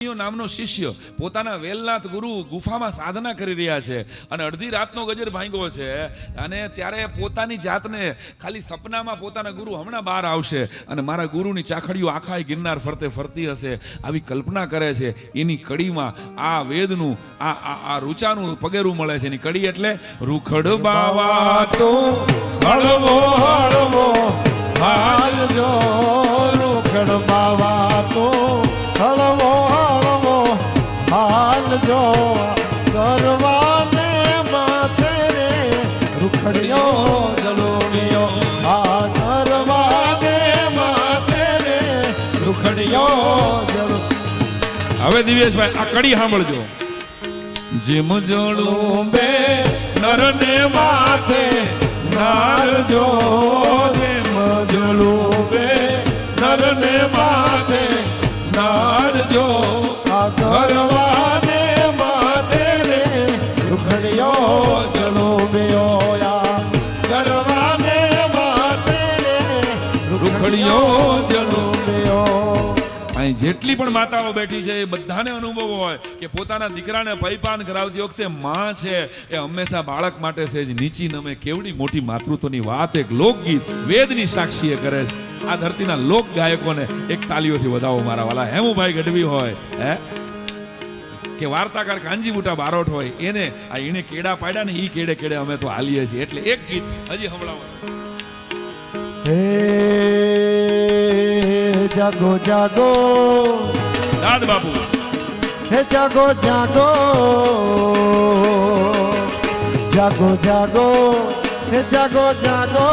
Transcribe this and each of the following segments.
નામનો શિષ્ય પોતાના વેલનાથ ગુરુ ગુફામાં સાધના કરી રહ્યા છે અને અડધી રાતનો ગજર ભાંગ્યો છે અને ત્યારે પોતાની જાતને ખાલી સપનામાં પોતાના ગુરુ હમણાં બહાર આવશે અને મારા ગુરુની ચાખડીઓ આખા ગિરનાર ફરતે ફરતી હશે આવી કલ્પના કરે છે. એની કડીમાં આ વેદનું આ રૂચાનું પગેરું મળે છે. એની કડી એટલે રૂખડ બાવા તો હળવો હળવો હાલજો રૂખડ બાવા તો હળવો હળવો હાલજો કરવાને માથે રે રૂખડિયો જલોડિયો આ કરવાને માથે રે રૂખડિયો જલો. હવે દિવેશભાઈ આ કડી સાંભળજો. જીમ જોડું બે નરને માથે નારજો જેમ જલું બે નરને માથે નારજો આ કરવાને માથે રે રૂખડિયો જલોડિયો આ કરવાને માથે રે રૂખડિયો જલોડિયો. અહીં જેટલી પણ માતાઓ બેઠી છે એ બધાને અનુભવ હોય કે પોતાના દીકરાને પૈપાન કરાવતી વખતે માં છે એ હંમેશા બાળક માટે છે જ નીચી નમે. કેવડી મોટી માતૃત્વની વાત એક લોકગીત વેદની સાક્ષીએ કરે છે. આ ધરતીના લોક ગાયકોને એક તાલીઓથી વધાવો મારા વાલા. હેમુભાઈ ગઢવી હોય કે વાર્તાકાર કાંજીબુટા બારોટ હોય એને એને કેડા પાડ્યા ને ઈ કેડે કેડે અમે તો હાલીએ છીએ. એટલે એક ગીત હજી સંભળાવો. હે જાગો જાગો દાદ બાપુ હે જાગો જાગો જાગો જાગો હે જાગો જાગો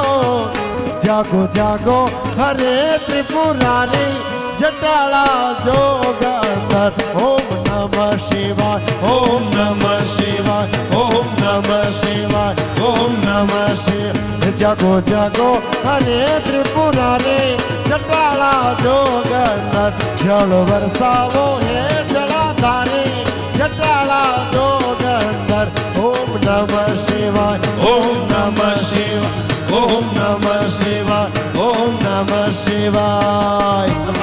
જાગો જાગો હરે ત્રિપુરારી જટાળા જોગંદર. ઓમ નમઃ શિવાય ઓમ નમઃ શિવાય ઓમ નમઃ શિવાય ઓમ નમઃ શિવાય. જાગો જાગો હરે ત્રિપુરારી જટાળા જોગંદર. જળ વરસાવો હે જળાધારી જટાળા જોગંદર. ઓમ નમઃ શિવાય ઓમ નમઃ શિવાય ઓમ નમઃ શિવાય ઓમ નમઃ શિવાય.